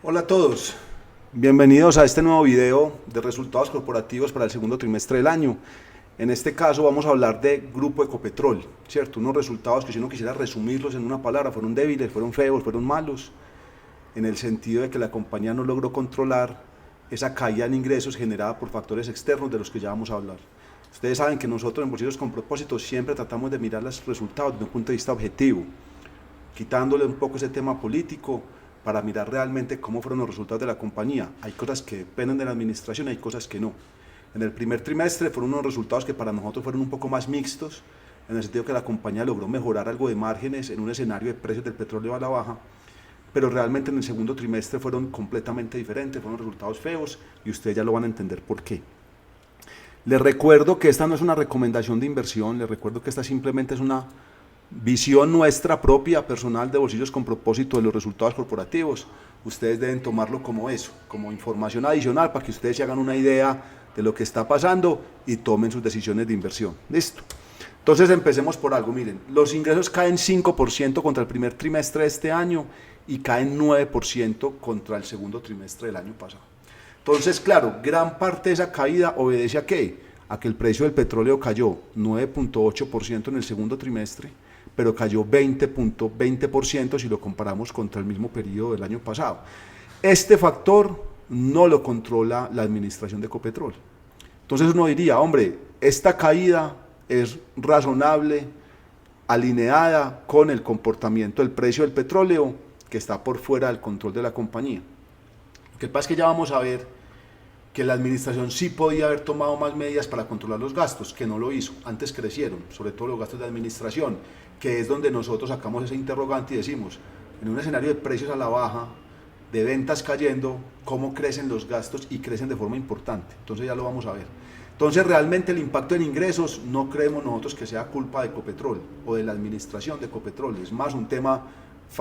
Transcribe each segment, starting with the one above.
Hola a todos, bienvenidos a este nuevo video de resultados corporativos para el segundo trimestre del año. En este caso vamos a hablar de Grupo Ecopetrol, ¿cierto? Unos resultados que si uno quisiera resumirlos en una palabra, fueron débiles, fueron feos, fueron malos, en el sentido de que la compañía no logró controlar esa caída en ingresos generada por factores externos de los que ya vamos a hablar. Ustedes saben que nosotros en Bolsillos con Propósito siempre tratamos de mirar los resultados desde un punto de vista objetivo, quitándole un poco ese tema político para mirar realmente cómo fueron los resultados de la compañía. Hay cosas que dependen de la administración y hay cosas que no. En el primer trimestre fueron unos resultados que para nosotros fueron un poco más mixtos, en el sentido que la compañía logró mejorar algo de márgenes en un escenario de precios del petróleo a la baja, pero realmente en el segundo trimestre fueron completamente diferentes, fueron resultados feos y ustedes ya lo van a entender por qué. Les recuerdo que esta no es una recomendación de inversión, les recuerdo que esta simplemente es una visión nuestra propia, personal, de Bolsillos con Propósito de los resultados corporativos. Ustedes deben tomarlo como eso, como información adicional para que ustedes se hagan una idea de lo que está pasando y tomen sus decisiones de inversión. Listo. Entonces empecemos por algo, miren, los ingresos caen 5% contra el primer trimestre de este año y caen 9% contra el segundo trimestre del año pasado. Entonces, claro, gran parte de esa caída obedece a qué? A que el precio del petróleo cayó 9.8% en el segundo trimestre, pero cayó 20.20% si lo comparamos contra el mismo periodo del año pasado. Este factor no lo controla la administración de Ecopetrol. Entonces uno diría, hombre, esta caída es razonable, alineada con el comportamiento del precio del petróleo, que está por fuera del control de la compañía. Lo que pasa es que ya vamos a ver que la administración sí podía haber tomado más medidas para controlar los gastos, que no lo hizo. Antes crecieron, sobre todo los gastos de administración, que es donde nosotros sacamos ese interrogante y decimos, en un escenario de precios a la baja, de ventas cayendo, cómo crecen los gastos y crecen de forma importante. Entonces ya lo vamos a ver. Entonces realmente el impacto en ingresos no creemos nosotros que sea culpa de Ecopetrol o de la administración de Ecopetrol, es más un tema,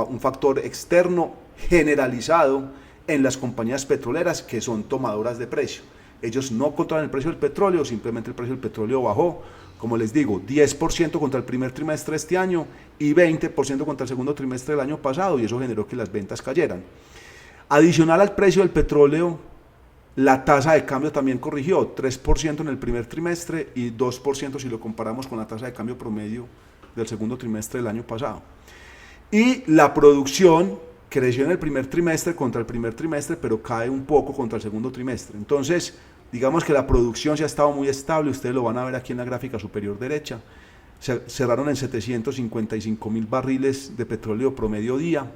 un factor externo generalizado en las compañías petroleras que son tomadoras de precio. Ellos no controlan el precio del petróleo, simplemente el precio del petróleo bajó, como les digo, 10% contra el primer trimestre de este año y 20% contra el segundo trimestre del año pasado, y eso generó que las ventas cayeran. Adicional al precio del petróleo, la tasa de cambio también corrigió, 3% en el primer trimestre y 2% si lo comparamos con la tasa de cambio promedio del segundo trimestre del año pasado. Y la producción creció en el primer trimestre contra el primer trimestre, pero cae un poco contra el segundo trimestre. Entonces, digamos que la producción se ha estado muy estable, ustedes lo van a ver aquí en la gráfica superior derecha. Cerraron en 755.000 barriles de petróleo promedio día.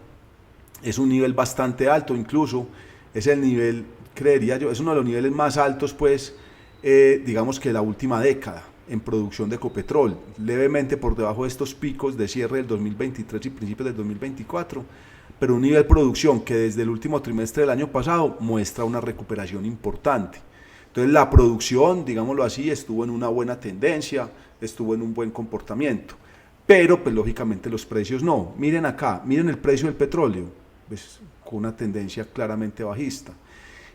Es un nivel bastante alto, incluso es el nivel, creería yo, es uno de los niveles más altos, pues, digamos que la última década en producción de Ecopetrol, levemente por debajo de estos picos de cierre del 2023 y principios del 2024, pero un nivel de producción que desde el último trimestre del año pasado muestra una recuperación importante. Entonces la producción, digámoslo así, estuvo en una buena tendencia, estuvo en un buen comportamiento, pero pues lógicamente los precios no. Miren acá, miren el precio del petróleo, pues con una tendencia claramente bajista.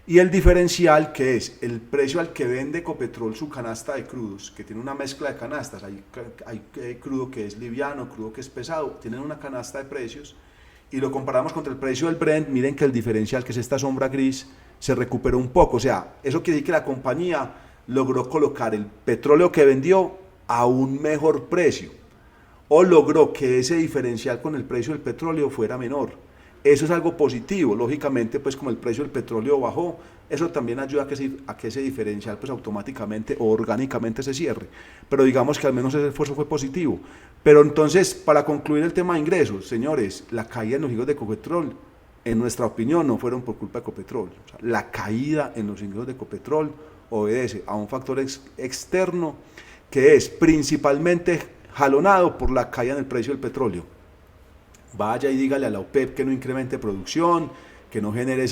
Y el diferencial, que es el precio al que vende Ecopetrol su canasta de crudos, que tiene una mezcla de canastas, hay crudo que es liviano, crudo que es pesado, tienen una canasta de precios, y lo comparamos contra el precio del Brent, miren que el diferencial, que es esta sombra gris, se recuperó un poco. O sea, eso quiere decir que la compañía logró colocar el petróleo que vendió a un mejor precio, o logró que ese diferencial con el precio del petróleo fuera menor. Eso es algo positivo, lógicamente, pues como el precio del petróleo bajó, eso también ayuda a que ese diferencial pues automáticamente o orgánicamente se cierre, pero digamos que al menos ese esfuerzo fue positivo. Pero entonces, para concluir el tema de ingresos, señores, la caída en los ingresos de Ecopetrol, en nuestra opinión, no fueron por culpa de Ecopetrol. O sea, la caída en los ingresos de Ecopetrol obedece a un factor externo que es principalmente jalonado por la caída en el precio del petróleo. Vaya y dígale a la OPEP que no incremente producción, que no genere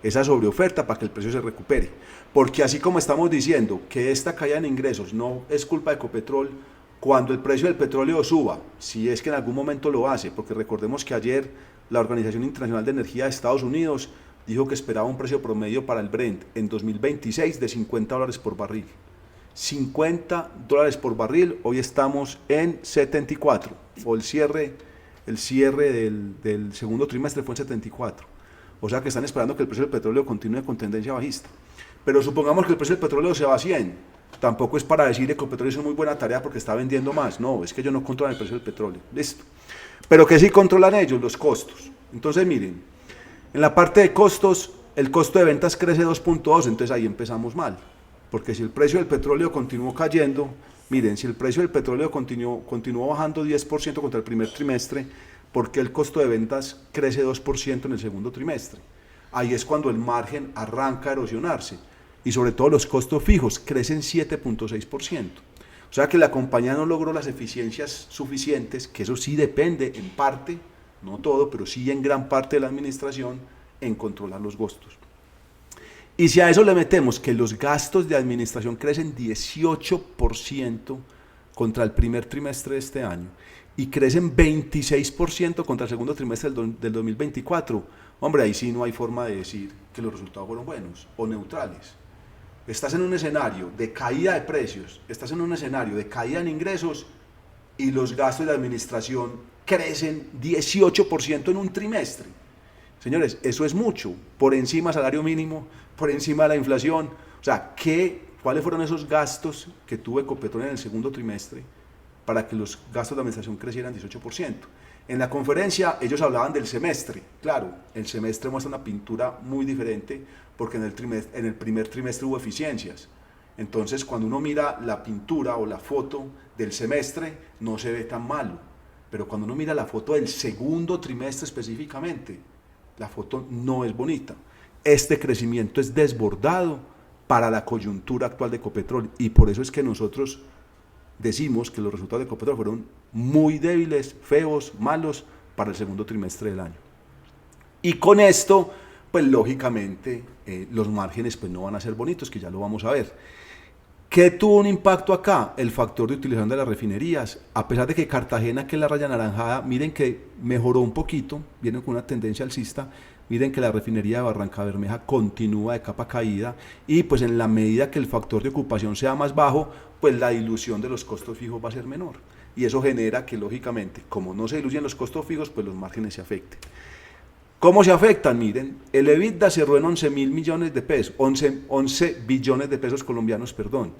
esa sobreoferta para que el precio se recupere. Porque así como estamos diciendo que esta caída en ingresos no es culpa de Ecopetrol, cuando el precio del petróleo suba, si es que en algún momento lo hace, porque recordemos que ayer la Organización Internacional de Energía de Estados Unidos dijo que esperaba un precio promedio para el Brent en 2026 de $50 por barril. $50 por barril, hoy estamos en 74, o el cierre del segundo trimestre fue en 74. O sea que están esperando que el precio del petróleo continúe con tendencia bajista. Pero supongamos que el precio del petróleo se va a 100. Tampoco es para decir que Ecopetrol hizo muy buena tarea porque está vendiendo más. No, es que ellos no controlan el precio del petróleo. Listo. Pero que sí controlan ellos, los costos. Entonces miren, en la parte de costos, el costo de ventas crece 2.2, entonces ahí empezamos mal. Porque si el precio del petróleo continuó cayendo, miren, si el precio del petróleo continuó bajando 10% contra el primer trimestre, ¿por qué el costo de ventas crece 2% en el segundo trimestre? Ahí es cuando el margen arranca a erosionarse y sobre todo los costos fijos crecen 7.6%. O sea que la compañía no logró las eficiencias suficientes, que eso sí depende en parte, no todo, pero sí en gran parte de la administración, en controlar los costos. Y si a eso le metemos que los gastos de administración crecen 18% contra el primer trimestre de este año y crecen 26% contra el segundo trimestre del 2024, hombre, ahí sí no hay forma de decir que los resultados fueron buenos o neutrales. Estás en un escenario de caída de precios, estás en un escenario de caída en ingresos y los gastos de administración crecen 18% en un trimestre. Señores, eso es mucho, por encima del salario mínimo, por encima de la inflación. O sea, ¿cuáles fueron esos gastos que tuvo Ecopetrol en el segundo trimestre para que los gastos de administración crecieran 18%? En la conferencia ellos hablaban del semestre. Claro, el semestre muestra una pintura muy diferente porque en el primer trimestre hubo eficiencias. Entonces, cuando uno mira la pintura o la foto del semestre, no se ve tan malo. Pero cuando uno mira la foto del segundo trimestre específicamente, la foto no es bonita. Este crecimiento es desbordado para la coyuntura actual de Ecopetrol y por eso es que nosotros decimos que los resultados de Ecopetrol fueron muy débiles, feos, malos para el segundo trimestre del año. Y con esto, pues lógicamente los márgenes pues no van a ser bonitos, que ya lo vamos a ver. ¿Qué tuvo un impacto acá? El factor de utilización de las refinerías. A pesar de que Cartagena, que es la raya anaranjada, miren que mejoró un poquito, viene con una tendencia alcista, miren que la refinería de Barranca Bermeja continúa de capa caída y pues en la medida que el factor de ocupación sea más bajo, pues la dilución de los costos fijos va a ser menor. Y eso genera que lógicamente, como no se diluyen los costos fijos, pues los márgenes se afecten. ¿Cómo se afectan? Miren, el EBITDA cerró en 11 billones de pesos colombianos, perdón.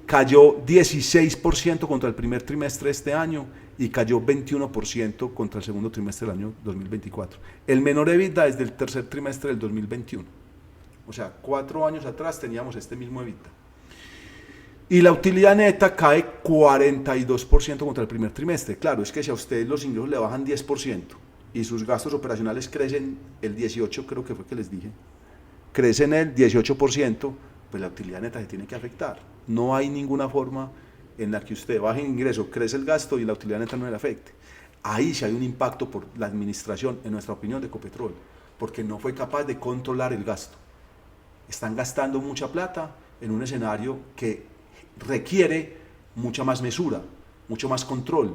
Cayó 16% contra el primer trimestre de este año y cayó 21% contra el segundo trimestre del año 2024. El menor EBITDA desde el tercer trimestre del 2021. O sea, 4 años atrás teníamos este mismo EBITDA. Y la utilidad neta cae 42% contra el primer trimestre. Claro, es que si a ustedes los ingresos le bajan 10%, y sus gastos operacionales crecen el 18%, creo que fue que les dije, crecen el 18%, pues la utilidad neta se tiene que afectar. No hay ninguna forma en la que usted baje el ingreso, crece el gasto y la utilidad neta no le afecte. Ahí sí hay un impacto por la administración, en nuestra opinión, de Ecopetrol, porque no fue capaz de controlar el gasto. Están gastando mucha plata en un escenario que requiere mucha más mesura, mucho más control,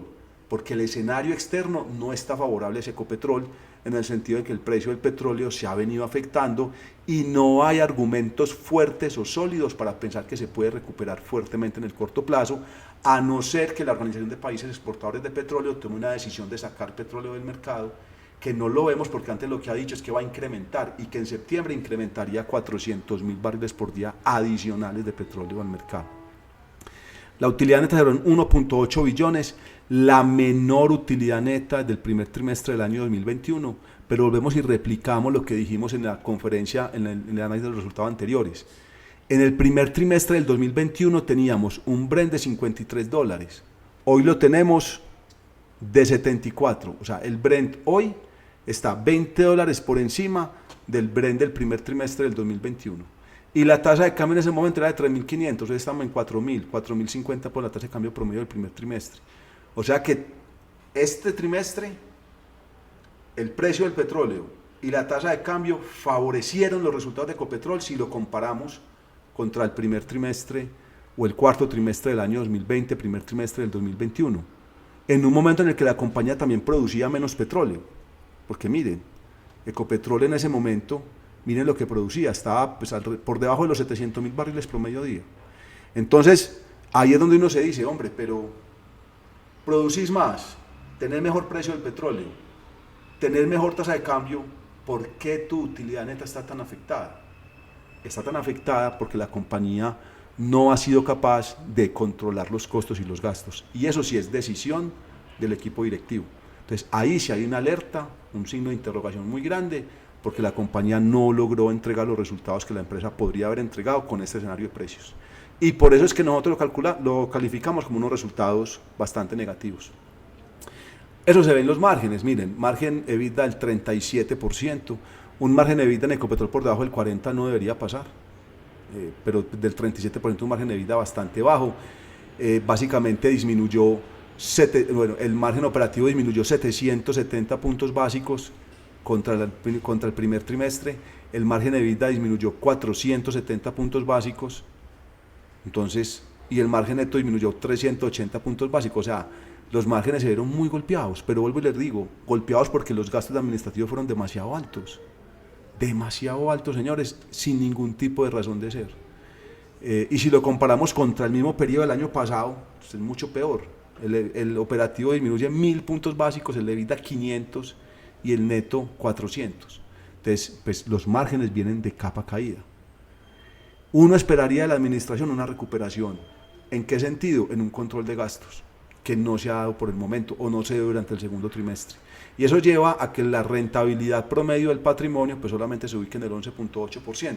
porque el escenario externo no está favorable a Ecopetrol en el sentido de que el precio del petróleo se ha venido afectando y no hay argumentos fuertes o sólidos para pensar que se puede recuperar fuertemente en el corto plazo, a no ser que la Organización de Países Exportadores de Petróleo tome una decisión de sacar petróleo del mercado, que no lo vemos porque antes lo que ha dicho es que va a incrementar y que en septiembre incrementaría 400.000 barriles por día adicionales de petróleo al mercado. La utilidad neta será en 1.8 billones, la menor utilidad neta del primer trimestre del año 2021, pero volvemos y replicamos lo que dijimos en la conferencia, en el análisis de los resultados anteriores. En el primer trimestre del 2021 teníamos un Brent de $53, hoy lo tenemos de 74, o sea, el Brent hoy está $20 por encima del Brent del primer trimestre del 2021. Y la tasa de cambio en ese momento era de 3.500, hoy estamos en 4.000, 4.050 por la tasa de cambio promedio del primer trimestre. O sea que este trimestre el precio del petróleo y la tasa de cambio favorecieron los resultados de Ecopetrol si lo comparamos contra el primer trimestre o el cuarto trimestre del año 2020, primer trimestre del 2021. En un momento en el que la compañía también producía menos petróleo. Porque miren, Ecopetrol en ese momento, miren lo que producía, estaba pues, por debajo de los 700.000 barriles promedio día. Entonces, ahí es donde uno se dice, hombre, pero producís más, tener mejor precio del petróleo, tener mejor tasa de cambio, ¿por qué tu utilidad neta está tan afectada? Está tan afectada porque la compañía no ha sido capaz de controlar los costos y los gastos. Y eso sí es decisión del equipo directivo. Entonces ahí sí hay una alerta, un signo de interrogación muy grande, porque la compañía no logró entregar los resultados que la empresa podría haber entregado con este escenario de precios. Y por eso es que nosotros lo calificamos como unos resultados bastante negativos. Eso se ve en los márgenes, miren, margen EBITDA del 37%, un margen EBITDA en Ecopetrol por debajo del 40% no debería pasar, pero del 37% un margen EBITDA bastante bajo, básicamente disminuyó, el margen operativo disminuyó 770 puntos básicos contra el primer trimestre, el margen EBITDA disminuyó 470 puntos básicos, entonces, y el margen neto disminuyó 380 puntos básicos, o sea, los márgenes se vieron muy golpeados, pero vuelvo y les digo, golpeados porque los gastos administrativos fueron demasiado altos, señores, sin ningún tipo de razón de ser. Y si lo comparamos contra el mismo periodo del año pasado, pues es mucho peor. El operativo disminuye 1000 puntos básicos, el EBITDA 500 y el neto 400. Entonces, pues los márgenes vienen de capa caída. Uno esperaría de la administración una recuperación. ¿En qué sentido? En un control de gastos, que no se ha dado por el momento o no se dio durante el segundo trimestre. Y eso lleva a que la rentabilidad promedio del patrimonio pues solamente se ubique en el 11.8%.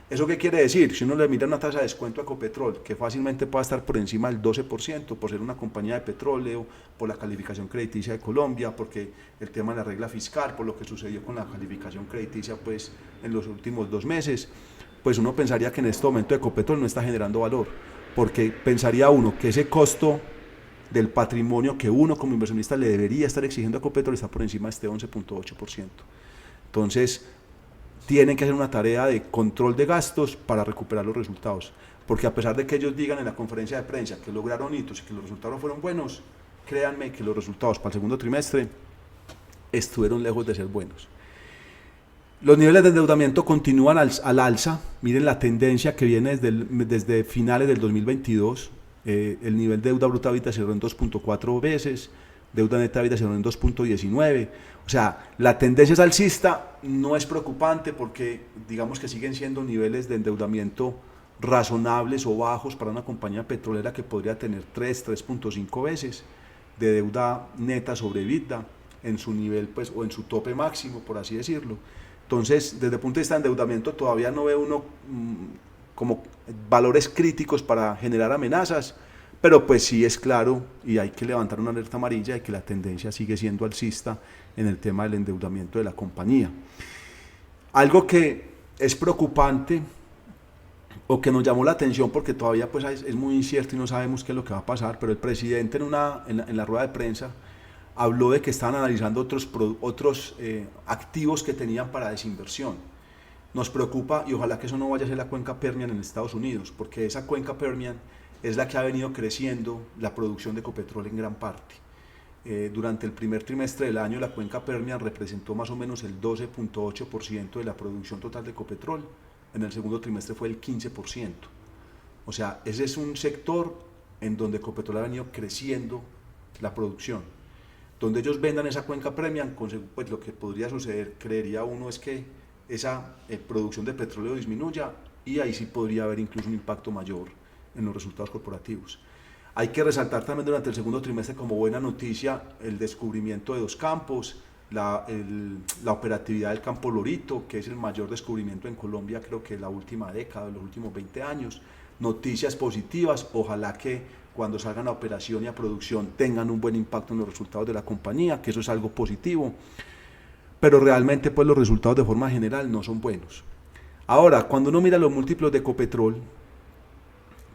¿Eso qué quiere decir? Si uno le mira una tasa de descuento a Ecopetrol, que fácilmente puede estar por encima del 12%, por ser una compañía de petróleo, por la calificación crediticia de Colombia, porque el tema de la regla fiscal, por lo que sucedió con la calificación crediticia pues, en los últimos 2 meses, pues uno pensaría que en este momento Ecopetrol no está generando valor, porque pensaría uno que ese costo del patrimonio que uno como inversionista le debería estar exigiendo a Ecopetrol está por encima de este 11.8%. Entonces, tienen que hacer una tarea de control de gastos para recuperar los resultados, porque a pesar de que ellos digan en la conferencia de prensa que lograron hitos y que los resultados fueron buenos, créanme que los resultados para el segundo trimestre estuvieron lejos de ser buenos. Los niveles de endeudamiento continúan al alza, miren la tendencia que viene desde finales del 2022, el nivel de deuda bruta ahorita cerró en 2.4 veces, deuda neta ahorita cerró en 2.19, o sea, la tendencia es alcista, no es preocupante porque digamos que siguen siendo niveles de endeudamiento razonables o bajos para una compañía petrolera que podría tener 3.5 veces de deuda neta sobre EBITDA en su nivel pues, o en su tope máximo, por así decirlo. Entonces, desde el punto de vista de endeudamiento todavía no ve uno como valores críticos para generar amenazas, pero pues sí es claro y hay que levantar una alerta amarilla de que la tendencia sigue siendo alcista en el tema del endeudamiento de la compañía. Algo que es preocupante o que nos llamó la atención porque todavía pues es muy incierto y no sabemos qué es lo que va a pasar, pero el presidente en la rueda de prensa habló de que estaban analizando otros activos que tenían para desinversión. Nos preocupa y ojalá que eso no vaya a ser la cuenca Permian en Estados Unidos, porque esa cuenca Permian es la que ha venido creciendo la producción de Ecopetrol en gran parte. Durante el primer trimestre del año la cuenca Permian representó más o menos el 12.8% de la producción total de Ecopetrol, en el segundo trimestre fue el 15%. O sea, ese es un sector en donde Ecopetrol ha venido creciendo la producción. Donde ellos vendan esa cuenca Permian, pues lo que podría suceder, creería uno, es que esa producción de petróleo disminuya y ahí sí podría haber incluso un impacto mayor en los resultados corporativos. Hay que resaltar también durante el segundo trimestre como buena noticia el descubrimiento de 2 campos, la operatividad del campo Lorito, que es el mayor descubrimiento en Colombia creo que en la última década, en los últimos 20 años. Noticias positivas, ojalá que cuando salgan a operación y a producción tengan un buen impacto en los resultados de la compañía, que eso es algo positivo, pero realmente pues los resultados de forma general no son buenos. Ahora, cuando uno mira los múltiplos de Ecopetrol,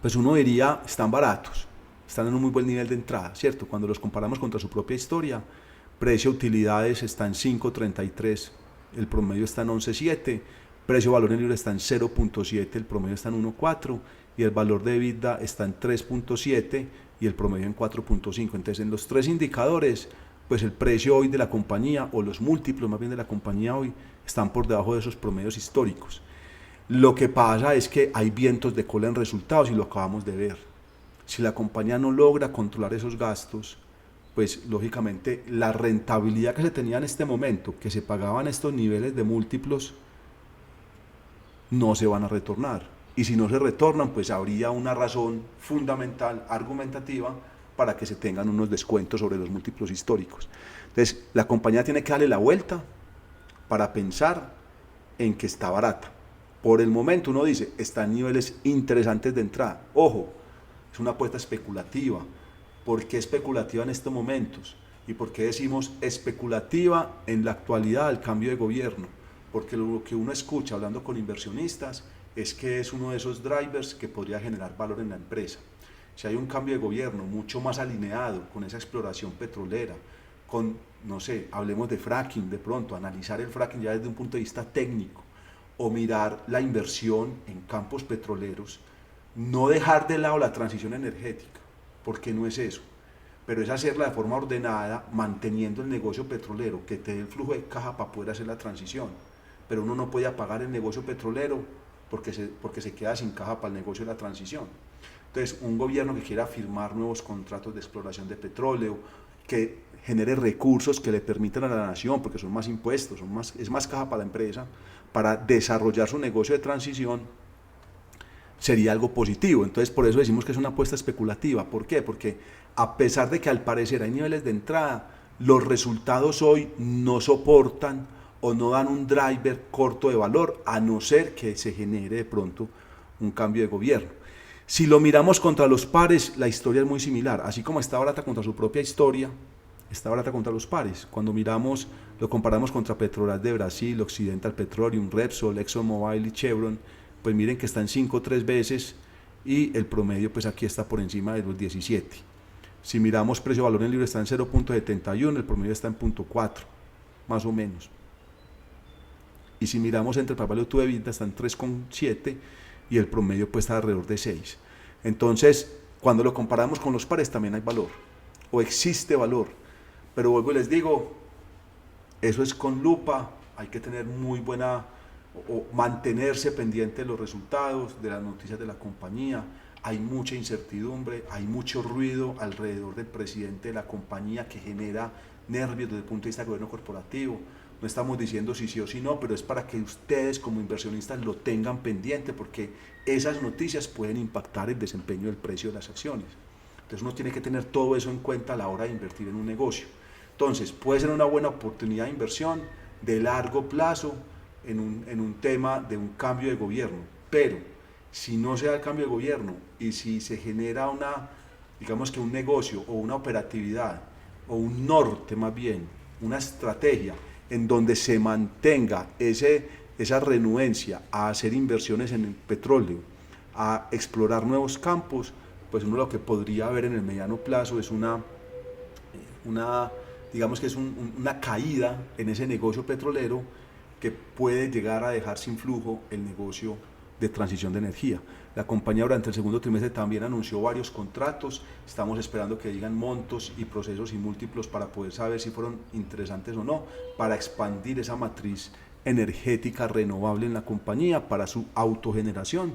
pues uno diría, están baratos, están en un muy buen nivel de entrada, ¿cierto? Cuando los comparamos contra su propia historia, precio-utilidades está en 5.33, el promedio está en 11.7, precio-valor en libra está en 0.7, el promedio está en 1.4, y el valor de EBITDA está en 3.7 y el promedio en 4.5. Entonces, en los 3 indicadores, pues el precio hoy de la compañía, o los múltiplos más bien de la compañía hoy, están por debajo de esos promedios históricos. Lo que pasa es que hay vientos de cola en resultados y lo acabamos de ver. Si la compañía no logra controlar esos gastos, pues lógicamente la rentabilidad que se tenía en este momento, que se pagaban estos niveles de múltiplos, no se van a retornar. Y si no se retornan, pues habría una razón fundamental, argumentativa, para que se tengan unos descuentos sobre los múltiplos históricos. Entonces, la compañía tiene que darle la vuelta para pensar en que está barata. Por el momento uno dice, está en niveles interesantes de entrada. Ojo, es una apuesta especulativa. ¿Por qué especulativa en estos momentos? ¿Y por qué decimos especulativa en la actualidad del cambio de gobierno? Porque lo que uno escucha hablando con inversionistas es que es uno de esos drivers que podría generar valor en la empresa. Si hay un cambio de gobierno mucho más alineado con esa exploración petrolera, con, no sé, hablemos de fracking de pronto, analizar el fracking ya desde un punto de vista técnico, o mirar la inversión en campos petroleros, no dejar de lado la transición energética, porque no es eso, pero es hacerla de forma ordenada, manteniendo el negocio petrolero, que te dé el flujo de caja para poder hacer la transición. Pero uno no puede apagar el negocio petrolero porque se queda sin caja para el negocio de la transición. Entonces, un gobierno que quiera firmar nuevos contratos de exploración de petróleo, que genere recursos que le permitan a la nación, porque son más impuestos, es más caja para la empresa, para desarrollar su negocio de transición, sería algo positivo. Entonces, por eso decimos que es una apuesta especulativa. ¿Por qué? Porque a pesar de que al parecer hay niveles de entrada, los resultados hoy no soportan o no dan un driver corto de valor, a no ser que se genere de pronto un cambio de gobierno. Si lo miramos contra los pares, la historia es muy similar. Así como está barata contra su propia historia, está barata contra los pares. Cuando miramos, lo comparamos contra Petrobras de Brasil, Occidental Petroleum, Repsol, ExxonMobil y Chevron, pues miren que están 5 o 3 veces y el promedio pues aquí está por encima de los 17. Si miramos precio-valor en libra está en 0.71, el promedio está en 0.4, más o menos. Y si miramos entre el valor de EBITDA está en 3.7 y el promedio pues está alrededor de 6. Entonces, cuando lo comparamos con los pares también hay valor, o existe valor. Pero vuelvo y les digo, eso es con lupa, hay que tener muy buena, o mantenerse pendiente de los resultados, de las noticias de la compañía. Hay mucha incertidumbre, hay mucho ruido alrededor del presidente de la compañía que genera nervios desde el punto de vista del gobierno corporativo. No estamos diciendo si sí o si no, pero es para que ustedes como inversionistas lo tengan pendiente, porque esas noticias pueden impactar el desempeño del precio de las acciones. Entonces uno tiene que tener todo eso en cuenta a la hora de invertir en un negocio. Entonces puede ser una buena oportunidad de inversión de largo plazo en un tema de un cambio de gobierno, pero si no se da el cambio de gobierno y si se genera digamos que un negocio o una operatividad o un norte más bien, una estrategia en donde se mantenga esa renuencia a hacer inversiones en el petróleo, a explorar nuevos campos, pues uno lo que podría ver en el mediano plazo es digamos que es una caída en ese negocio petrolero que puede llegar a dejar sin flujo el negocio de transición de energía. La compañía durante el segundo trimestre también anunció varios contratos, estamos esperando que digan montos y procesos y múltiplos para poder saber si fueron interesantes o no, para expandir esa matriz energética renovable en la compañía para su autogeneración.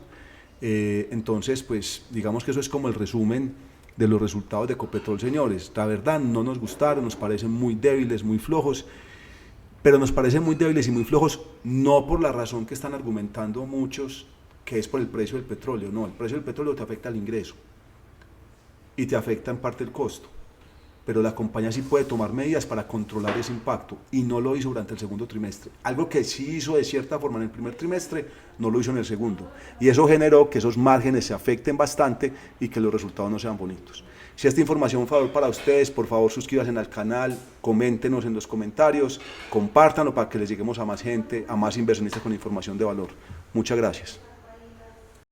Entonces, pues digamos que eso es como el resumen de los resultados de Ecopetrol, señores. La verdad no nos gustaron, nos parecen muy débiles, muy flojos, pero nos parecen muy débiles y muy flojos no por la razón que están argumentando muchos, que es por el precio del petróleo. No, el precio del petróleo te afecta al ingreso y te afecta en parte el costo, pero la compañía sí puede tomar medidas para controlar ese impacto y no lo hizo durante el segundo trimestre. Algo que sí hizo de cierta forma en el primer trimestre, no lo hizo en el segundo, y eso generó que esos márgenes se afecten bastante y que los resultados no sean bonitos. Si esta información fue favor para ustedes, por favor suscríbanse al canal, coméntenos en los comentarios, compártanlo para que les lleguemos a más gente, a más inversionistas con información de valor. Muchas gracias.